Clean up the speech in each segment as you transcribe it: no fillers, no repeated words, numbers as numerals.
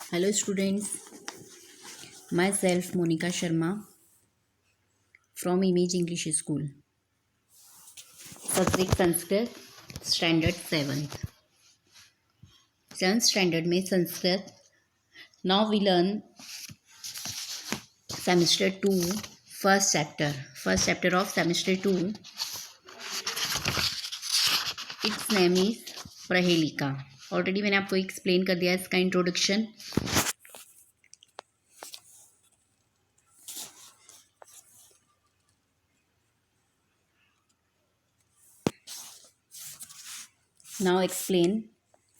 Hello students, myself Monica Sharma from Image English School, Subject Sanskrit, Standard 7th. 7th Standard में Sanskrit. Now we learn Semester 2, first chapter. First chapter of Semester 2. Its name is Prahelika. Already मैंने आपको explain कर दिया इसका introduction. Now explain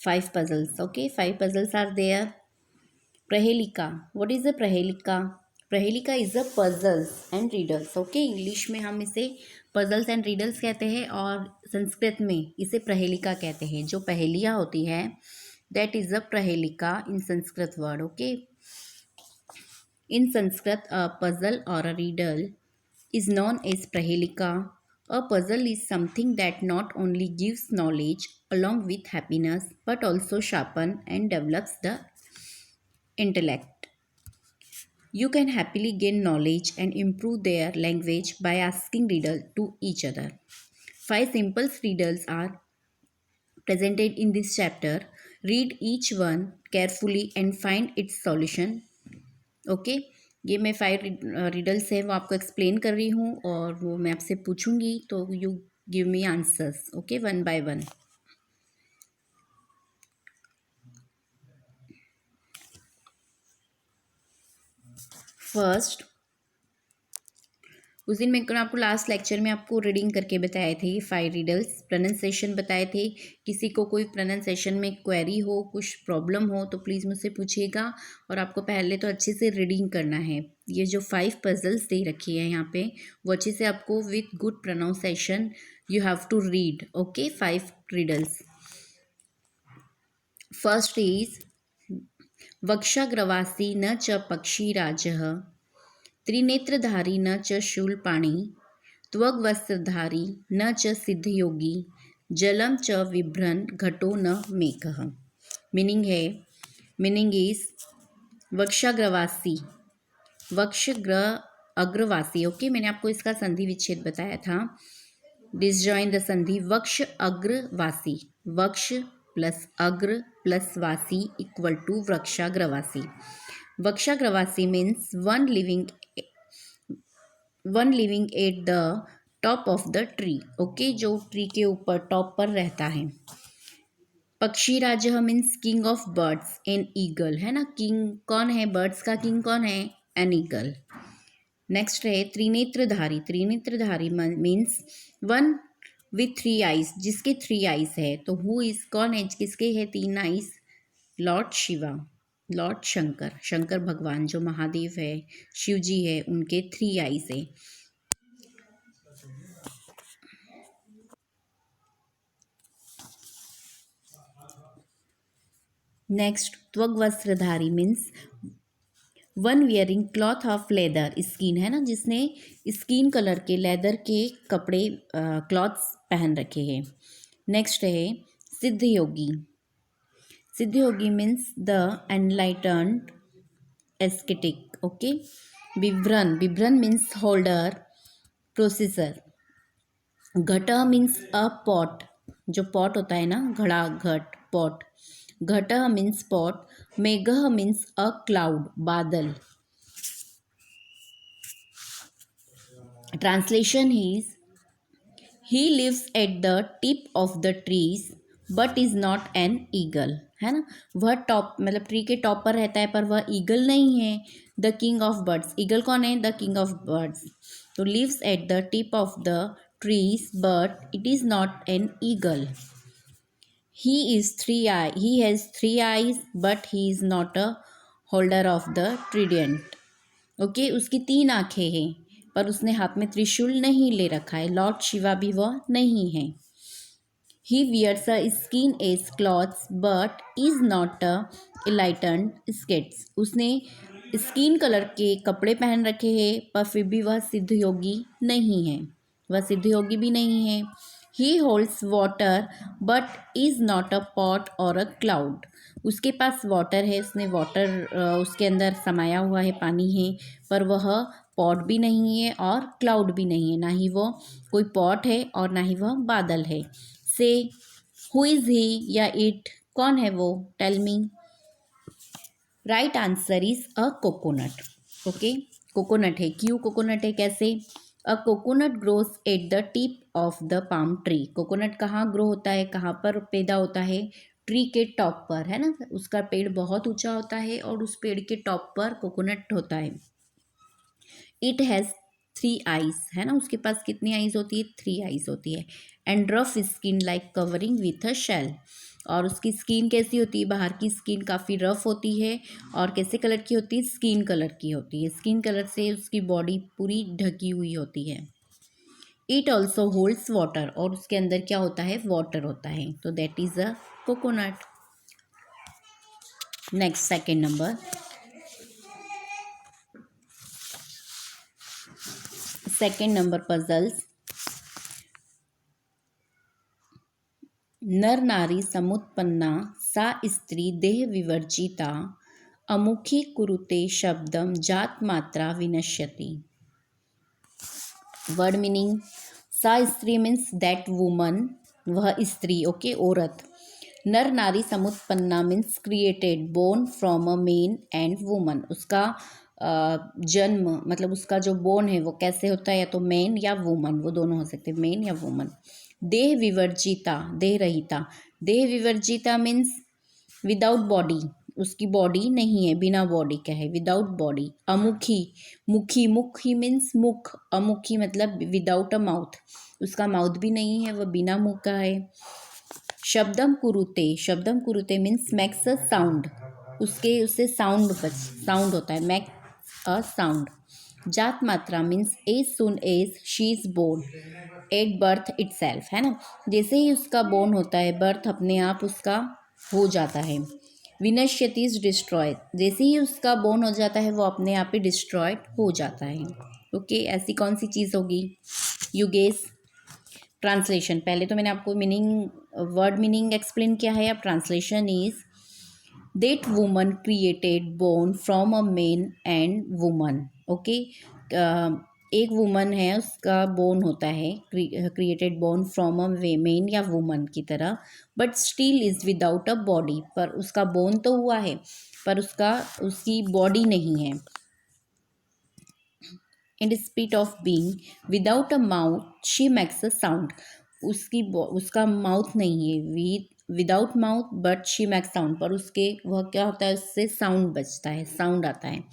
5 puzzles. Okay, 5 puzzles are there. Prahelika. What is a Prahelika? Prahelika is a puzzles and riddles. Okay, English में हम इसे puzzles and riddles कहते हैं और संस्कृत में इसे प्रहेलिका कहते हैं. जो पहेलियाँ होती है that is a Prahelika in Sanskrit word. Okay, in Sanskrit a puzzle or a riddle is known as Prahelika. A puzzle is something that not only gives knowledge along with happiness but also sharpen and develops the intellect. You can happily gain knowledge and improve their language by asking riddles to each other. 5 simple riddles are presented in this chapter. Read each one carefully and find its solution. Okay, ये मैं 5 riddles है वो आपको explain कर रही हूँ और वो मैं आपसे पूछूंगी तो you give me answers. Okay, one by one. First, उस दिन मैं आपको लास्ट लेक्चर में आपको रीडिंग करके बताए थे 5 रिडल्स. प्रोनाउंसिएशन बताए थे. किसी को कोई प्रोनाउंसिएशन में क्वेरी हो, कुछ प्रॉब्लम हो तो प्लीज़ मुझसे पूछिएगा. और आपको पहले तो अच्छे से रीडिंग करना है. ये जो 5 पजल्स दे रखी है यहाँ पे वो अच्छे से आपको with good pronunciation you have to read. Okay, 5 riddles. First is वक्षाग्रवासी न च पक्षीराजः त्रिनेत्रधारी न च शूलपाणी त्वग्वस्त्रधारी न च सिद्धयोगी जलम च विभ्रन घटो न मेघः. मीनिंग इज वक्षाग्रवासी, वक्षग्र अग्रवासी. ओके, मैंने आपको इसका संधि विच्छेद बताया था. डिसजॉइन द संधि. वक्ष अग्रवासी, वक्ष प्लस अग्र प्लस वासी इक्वल टू वृक्षाग्रवासी. वक्षाग्रवासी means one living at the top of the tree. Okay, जो ट्री के ऊपर टॉप पर रहता है. पक्षी राजा means king of birds, an eagle है ना. किंग कौन है, बर्ड्स का किंग कौन है, एन ईगल. नेक्स्ट है त्रिनेत्रधारी. त्रिनेत्रधारी मीन्स वन विथ 3 आइज, जिसके 3 आइज है. तो हु इज कौन है किसके है 3 eyes, Lord Shiva, Lord Shankar. Shankar भगवान जो महादेव है, शिव जी है, उनके 3 आइज है. नेक्स्ट त्वग्वस्त्रधारी means one wearing cloth of leather, skin है ना, जिसने स्किन कलर के लेदर के कपड़े क्लॉथ्स पहन रखे हैं. नेक्स्ट है सिद्ध योगी. सिद्ध योगी means the enlightened ascetic. Okay, विभ्रन. विभ्रन मीन्स होल्डर, प्रोसेसर. घट मीन्स अ पॉट, जो पॉट होता है ना, घड़ा, घट, पॉट. घट मीन्स पॉट. मेघ मीन्स अ क्लाउड, बादल. Translation is he lives at the tip of the trees but is not an eagle. है ना, वह टॉप मतलब ट्री के टॉप पर रहता है पर वह ईगल नहीं है. The king of birds. Eagle कौन है, द किंग ऑफ बर्ड्स. तो lives at the tip of the trees but it is not an eagle. He has 3 eyes but he is not a holder of the trident. Okay, उसकी 3 आँखें हैं पर उसने हाथ में त्रिशूल नहीं ले रखा है. लॉर्ड शिवा भी वह नहीं है. He wears a skin as clothes but is not a enlightened skates. उसने स्किन कलर के कपड़े पहन रखे हैं पर फिर भी वह सिद्ध योगी नहीं है. वह सिद्ध योगी भी नहीं है. ही holds water but is not a pot और अ क्लाउड। उसके पास वाटर है, उसने वाटर उसके अंदर समाया हुआ है, पानी है, पर वह पॉट भी नहीं है और क्लाउड भी नहीं है, ना ही वो कोई पॉट है और ना ही वह बादल है। से हु इज़ ही या इट, कौन है वो, tell me. Right answer is a coconut. Okay, coconut है। क्यों कोकोनट है, कैसे? A coconut grows at the tip of the palm tree. Coconut कहाँ ग्रो होता है, कहाँ पर पैदा होता है? ट्री के टॉप पर, है ना। उसका पेड़ बहुत ऊंचा होता है और उस पेड़ के टॉप पर कोकोनट होता है। इट हैज़ 3 आइज, है ना। उसके पास कितनी आइज होती है? 3 आइज होती है। And rough skin like covering with a shell. और उसकी स्किन कैसी होती है? बाहर की स्किन काफ़ी रफ होती है और कैसे कलर की होती है? स्किन कलर की होती है। स्किन कलर से उसकी बॉडी पूरी ढकी हुई होती है। इट ऑल्सो होल्ड्स वाटर, और उसके अंदर क्या होता है? वाटर होता है। तो that is a coconut. Next, second number. Second number puzzles. नर नारी समुत्पन्ना सा स्त्री देह विवर्जिता अमुखी कुरुते शब्दम जात मात्रा विनश्यति। Word meaning. सा स्त्री मीन्स दैट वुमन, वह स्त्री, ओके, औरत। नर नारी समुत्पन्ना means created, born from a man and woman. उसका जन्म, मतलब उसका जो बोर्न है वो कैसे होता है? या तो मेन या वुमन, वो दोनों हो सकते हैं, मेन या वुमन। देह विवर्जिता, देह रहिता। देह विवर्जिता मीन्स विदाउट बॉडी, उसकी बॉडी नहीं है, बिना बॉडी का है, विदाउट बॉडी। अमुखी, मुखी, मुखी मीन्स मुख, अमुखी मतलब विदाउट अ माउथ, उसका माउथ भी नहीं है, वह बिना मुंह का है। शब्दम कुरुते, शब्दम कुरुते मीन्स मेक्स अ साउंड, उससे साउंड होता है, मेक अ साउंड। जात मात्रा means as soon as she is born at birth itself, है ना। जैसे ही उसका बोर्न होता है, बर्थ अपने आप उसका हो जाता है। विनश्यति इज डिस्ट्रॉयड, जैसे ही उसका बोर्न हो जाता है वो अपने आप ही डिस्ट्रॉयड हो जाता है। ओके, ऐसी कौन सी चीज़ होगी? You guess. ट्रांसलेशन, पहले तो मैंने आपको मीनिंग, वर्ड मीनिंग एक्सप्लेन किया है। अब translation is that woman created born from a man and woman। Okay, एक वुमन है, उसका बोर्न होता है, created born from a man या वुमन की तरह, but still is without a body, पर उसका बोर्न तो हुआ है पर उसकी बॉडी नहीं है। In spite of being without a mouth she makes a sound, उसका माउथ नहीं है, without mouth but she makes sound, पर उसके वह क्या होता है? उससे साउंड बजता है, साउंड आता है।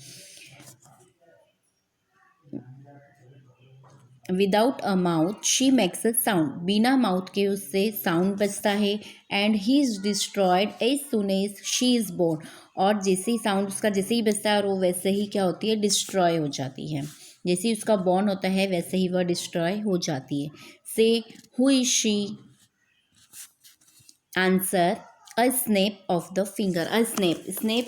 Without a mouth she makes a sound, बिना माउथ के उससे साउंड बजता है। And he is destroyed as soon as she is born, और जैसे ही साउंड उसका जैसे ही बजता है और वो वैसे ही क्या होती है? डिस्ट्रॉय हो जाती है। जैसे ही उसका बॉर्न होता है वैसे ही वह डिस्ट्रॉय हो जाती है। से who is she? Answer, a snap of the finger. A snap, snap,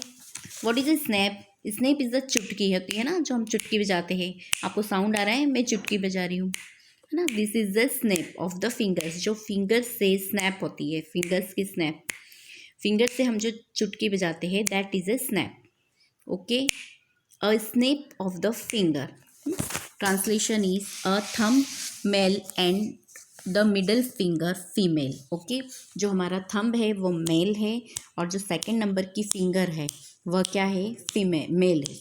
what is a snap? Snap is a चुटकी होती है ना, जो हम चुटकी बजाते हैं। आपको साउंड आ रहा है, मैं चुटकी बजा रही हूँ, है ना। This is the snap of the fingers, जो फिंगर्स से स्नैप होती है, फिंगर्स की स्नैप, फिंगर से हम जो चुटकी बजाते हैं, that is a snap. Okay, a snap of the finger. Translation is a thumb male and the middle finger female. Okay, जो हमारा थंब है वो मेल है और जो सेकंड नंबर की फिंगर है वह क्या है? मेल है।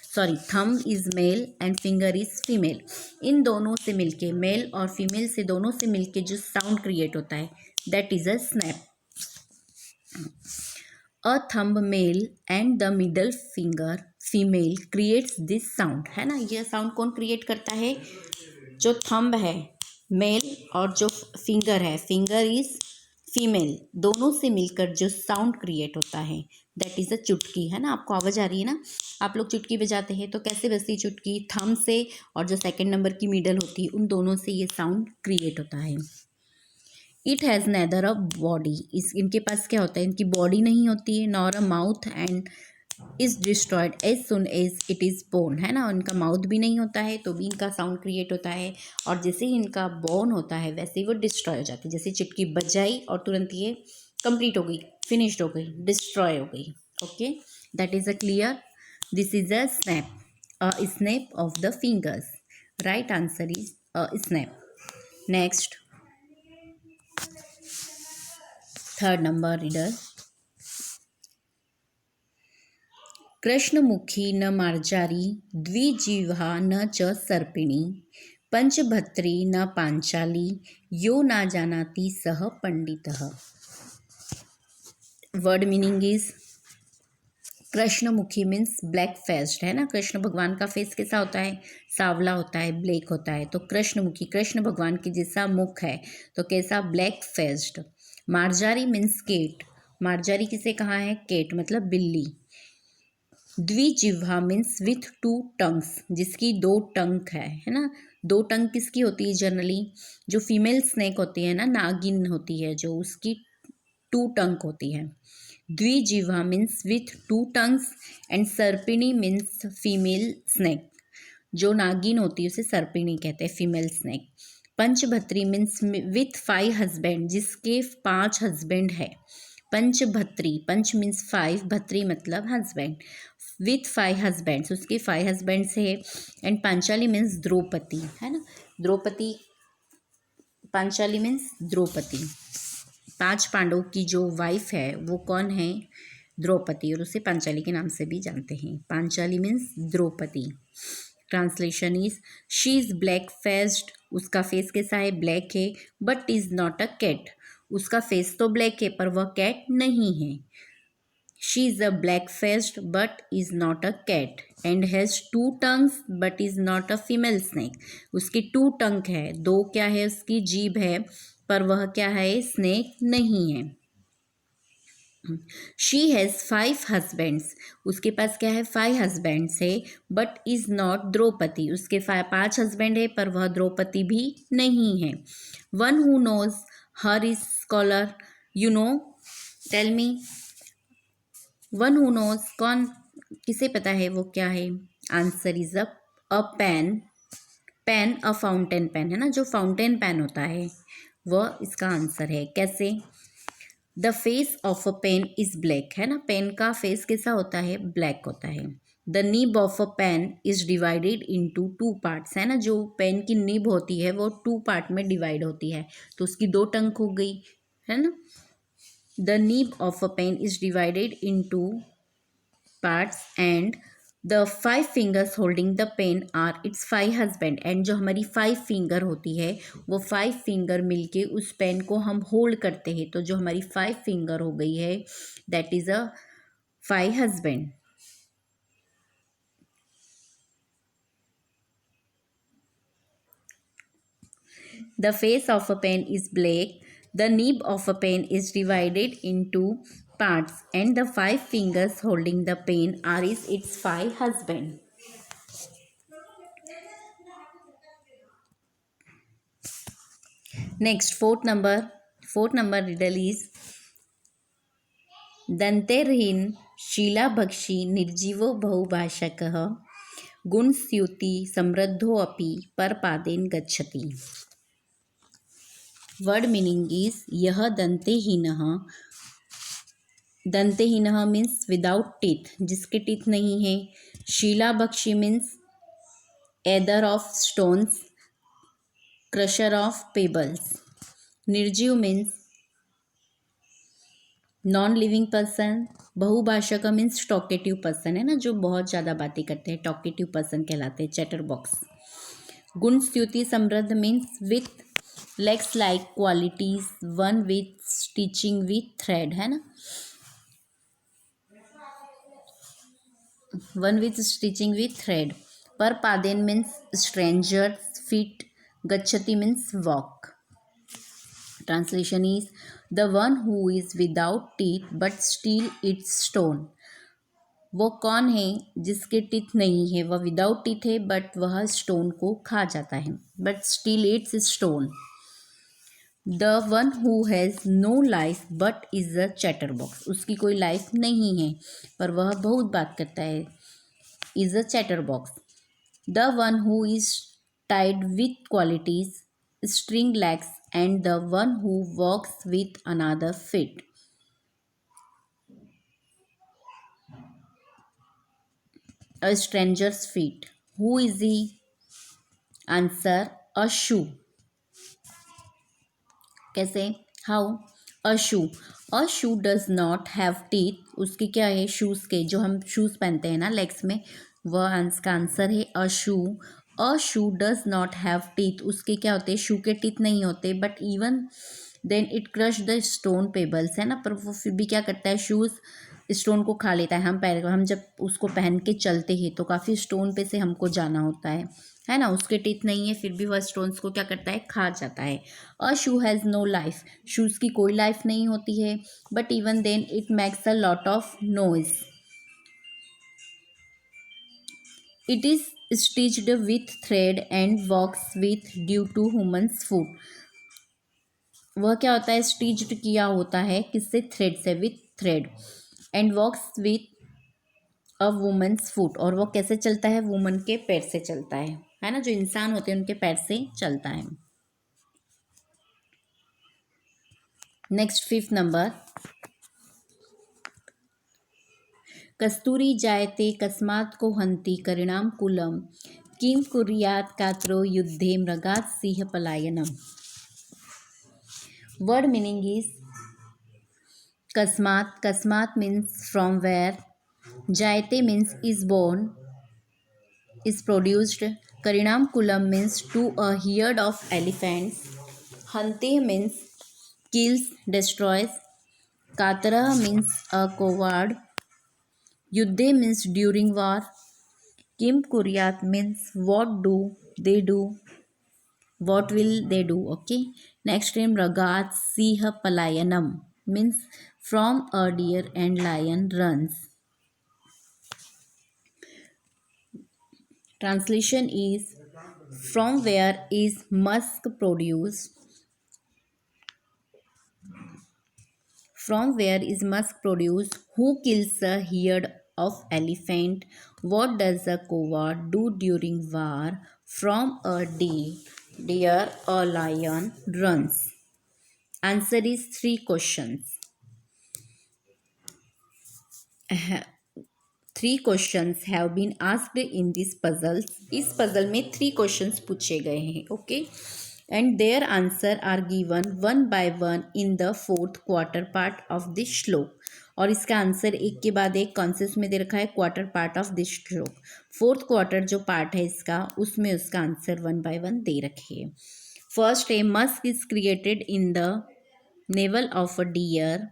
Sorry, thumb is male and finger is female. इन दोनों से मिलके, मेल और फीमेल से दोनों से मिलके जो साउंड क्रिएट होता है, that is a snap. A thumb male and the middle finger female creates this sound, है ना। यह साउंड कौन क्रिएट करता है? जो थंब है मेल और जो फिंगर है, फिंगर इज फीमेल, दोनों से मिलकर जो साउंड क्रिएट होता है, दैट इज़ अ चुटकी, है ना। आपको आवाज़ आ रही है ना? आप लोग चुटकी बजाते हैं तो कैसे बजती चुटकी? थंब से, और जो सेकंड नंबर की मिडल होती है, उन दोनों से ये साउंड क्रिएट होता है। It has neither a body, इनके पास क्या होता है? इनकी बॉडी नहीं होती है, nor a mouth and is destroyed as soon as it is born, है ना। उनका माउथ भी नहीं होता है तो भी इनका साउंड क्रिएट होता है, और जैसे ही इनका बोर्न होता है वैसे ही वो डिस्ट्रॉय हो जाती है। जैसे चिटकी बजाई और तुरंत ये कंप्लीट हो गई, फिनिश्ड हो गई, डिस्ट्रॉय हो गई। Okay, that is a clear. This is a snap, a snap of the fingers. Right answer is a snap. Next, third number riddle. कृष्णमुखी न मार्जारी, द्विजिह्वा न च सर्पिणी, पंचभत्री न पांचाली, यो ना जानाति सह पंडितः। वर्ड मीनिंग इज, कृष्णमुखी मीन्स ब्लैक फेस्ड, है ना। कृष्ण भगवान का फेस कैसा होता है, सांवला होता है, ब्लैक होता है। तो कृष्णमुखी, कृष्ण भगवान के जैसा मुख है, तो कैसा, ब्लैक फेस्ड। मार्जारी मीन्स केट, मार्जारी किसे कहा है, केट मतलब बिल्ली। द्विजिह्वा मीन्स विथ टू टंग्स, जिसकी दो टंग है ना। दो टंग किसकी होती है जनरली, जो फीमेल स्नेक होती है ना, नागिन होती है जो, उसकी टू टंग होती है। द्विजिह्वा means with two tongues, and सर्पिणी मीन्स फीमेल स्नेक, जो नागिन होती है उसे सर्पिणी कहते हैं, फीमेल स्नेक। पंचभत्री मीन्स विथ 5 हस्बैंड, जिसके 5 हस्बैंड है। पंचभत्री, पंच मीन्स 5, भत्री मतलब हस्बैंड, विथ 5 हस्बैंड्स, उसके 5 हस्बैंड्स है। एंड पांचाली मीन्स द्रौपदी, है ना। द्रौपदी, पांचाली मीन्स द्रौपदी। 5 पांडवों की जो वाइफ है वो कौन है, द्रौपदी, और उसे पांचाली के नाम से भी जानते हैं। Panchali means Draupadi. Translation is, she is black faced, उसका फेस कैसा है, ब्लैक है, but is not a cat, उसका फेस तो ब्लैक है पर वह कैट नहीं है। She is a black faced but is not a cat, and has 2 tongues but is not a female snake, उसकी 2 टंग है, 2 क्या है, उसकी जीभ है, पर वह क्या है, स्नेक नहीं है। शी हैज़ 5 हस्बैंड्स, उसके पास क्या है, 5 हस्बैंड्स है, बट इज नॉट द्रौपदी, उसके 5 हस्बैंड है पर वह द्रौपदी भी नहीं है। One who knows her is scholar, you know, tell me. One who knows, कौन, किसे पता है वो क्या है। Answer is a pen, pen, a fountain pen, है ना, जो फाउंटेन पेन होता है वह इसका आंसर है। कैसे, the face of a pen is black, है ना, पेन का फेस कैसा होता है, ब्लैक होता है। The nib of a pen is divided into 2 parts, है ना, जो पेन की निब होती है वो 2 पार्ट में डिवाइड होती है, तो उसकी 2 टंग हो गई, है ना। The nib of a pen is divided into parts, and the 5 fingers holding the pen are it's 5 husband, and जो हमारी 5 फिंगर होती है वो 5 फिंगर मिलके उस पेन को हम होल्ड करते हैं, तो जो हमारी 5 फिंगर हो गई है that is a 5 husband. The face of a pen is black, the nib of a pen is divided into parts, and the 5 fingers holding the pen are its 5 husband. Next, fourth number riddle is, दंतेर्हीन शीलाभक्षी निर्जीवो बहुभाषकः गुणस्यूति समृद्धोऽपि परपादेन गच्छति। Word meaning is, यह दंतेहीनः, दंतेहीनः मीन्स विदाउट टीथ, जिसके टीथ नहीं है। शीलाभक्षी means eater of stones, crusher of pebbles. निर्जीव मीन्स नॉन लिविंग पर्सन। बहुभाषा का मीन्स टॉकेटिव पर्सन, है ना, जो बहुत ज़्यादा बातें करते हैं, टॉकेटिव पर्सन कहलाते हैं, चैटर बॉक्स। गुण स्तुति समृद्ध means with legs like qualities, one with stitching with thread, है ना, one with stitching with thread. पर पादेन मीन्स स्ट्रेंजर, फीट, गच्छति means walk. Translation is, the one who is without teeth but still eats stone. वो कौन है जिसके teeth नहीं है, वह विदाउट टीथ है बट वह स्टोन को खा जाता है, but still it's stone. The one who has no life but is a chatter box, उसकी कोई लाइफ नहीं है पर वह बहुत बात करता है, is a chatter box. The one who is tied with qualities, string legs, and the one who walks with another feet. A stranger's feet. Who is he? Answer: a shoe. कैसे? How? A shoe. A shoe does not have teeth. उसके क्या है? Shoes के, जो हम shoes पहनते हैं ना लेग्स में, वह का आंसर है a shoe. A shoe does not have teeth. उसके क्या होते हैं? शू के टीथ नहीं होते, but even then it crush the stone pebbles, है ना, पर वो फिर भी क्या करता है? शूज़ स्टोन को खा लेता है. हम पैर हम जब उसको पहन के चलते हैं तो काफ़ी स्टोन पे से हमको जाना होता है ना. उसके टीथ नहीं है फिर भी वह स्टोन्स को क्या करता है? खा जाता है. A shoe has no life. Shoes की कोई लाइफ नहीं होती है, but even then it makes a lot of noise. It is stitched with thread and walks with due to humans foot. वह क्या होता है? स्टिच्ड किया होता है किससे? थ्रेड से, with thread. And walks with a women's foot, और वो कैसे चलता है? वुमन के पैर से चलता है ना, जो इंसान होते हैं उनके पैर से चलता है. Next 5th number. कस्तूरी जायते कस्मात् को हंति करिणाम कुलम किम कुर्यात् कात्रो युद्धे मृगात् सिंह पलायनम. वर्ड मीनिंग इज कस्मात्. कस्मात् मीन्स फ्रॉम वेयर. जायते means is born, is produced. Karinam Kulam means to a herd of elephants. Hanti means kills, destroys. Katara means a coward. Yuddhe means during war. Kim Kuryat means what do they do? What will they do? Okay. Next name Ragat Siha Palayanam means from a deer and lion runs. Translation is from where is musk produced? From where is musk produced? Who kills a herd of elephant? What does a coward do during war? From a deer a lion runs. Answer is 3 questions. 3 questions have been asked in this puzzle. इस puzzle में 3 questions पूछे गए हैं. Okay. And their answer are given one by one in the 4th quarter part of this श्लोक. और इसका answer एक के बाद एक कौन से उसमें दे रखा है? क्वार्टर पार्ट ऑफ दिस श्लोक. 4th क्वार्टर जो पार्ट है इसका, उसमें उसका आंसर 1 by 1 दे रखे है. फर्स्ट है musk is created in the navel of a deer.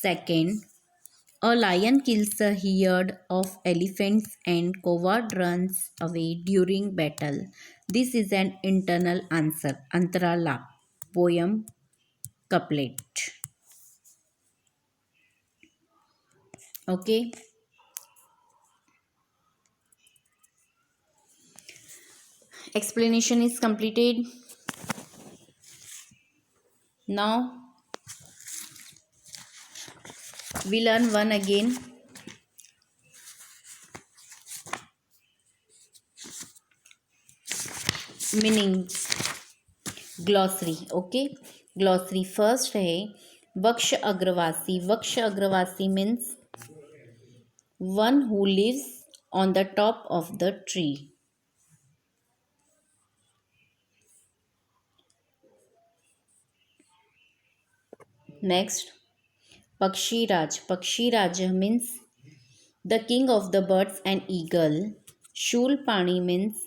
Second, a lion kills a herd of elephants and coward runs away during battle. This is an internal answer. Antarala poem couplet. Okay. Explanation is completed. Now we learn one again. Meanings. Glossary. Okay. Glossary first है वक्ष अग्रवासी. वक्ष अग्रवासी means one who lives on the top of the tree. Next पक्षीराज. पक्षीराज means the king of the birds and eagle. शूलपाणी means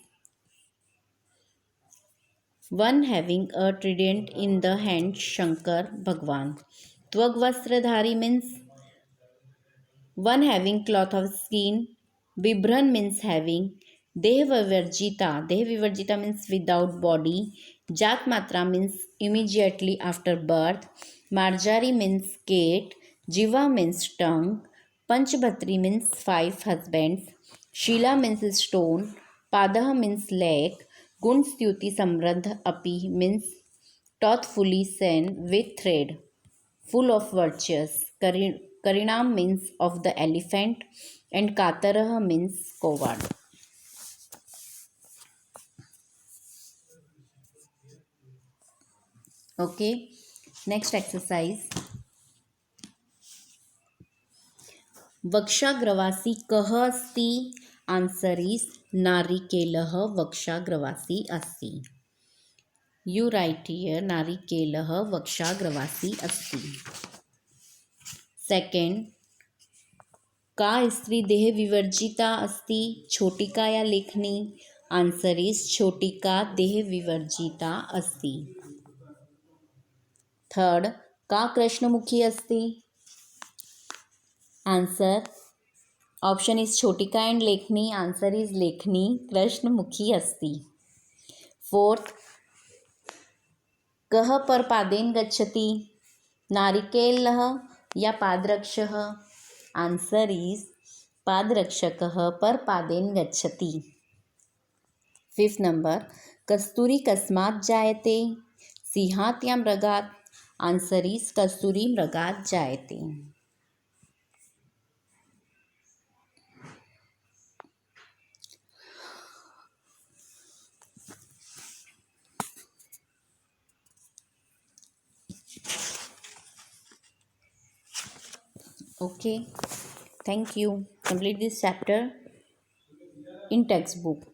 one having a trident in the hand. Shankar भगवान. त्वग्वस्त्रधारी means one having cloth of skin. बिभ्रन means having. देहविवर्जिता. देहविवर्जिता means without body. जात मात्रा मीन्स इमीजिएटली आफ्टर बर्थ. मार्जारी means cat. जीवा मीन्स टंग. पंचभत्री मीन्स 5 husbands. शिला मीन्स स्टोन. पादः मीन्स लेग. गुण स्तुति समृद्ध अपि means thoughtfully sewn with thread, full of virtues. Karinam means of the elephant, and Katarah means coward. Okay, next exercise. वक्षाग्रवासी कः अस्ति? Answer is नारिकेलः वक्षाग्रवासी अस्ति. You write here नारिकेलः वक्षाग्रवासी अस्ति. Second, का स्त्री देह विवर्जिता अस्ति? छोटिका या लेखनी? Answer is छोटिका देह विवर्जिता अस्ति. Third, का कृष्णमुखी अस्ति? Answer option is छोटिका and लेखनी. Answer is लेखनी कृष्णमुखी अस्ति. Fourth, कः परपादेन गच्छति? नारिकेलः या पादरक्षः? Answer is पादरक्षकः परपादेन गच्छति. Fifth number, कस्तूरी कस्मात् जायते? सिंहात् या मृगात्? Answer is कस्तूरी मृगात् जायते. Okay, thank you. Complete this chapter in textbook.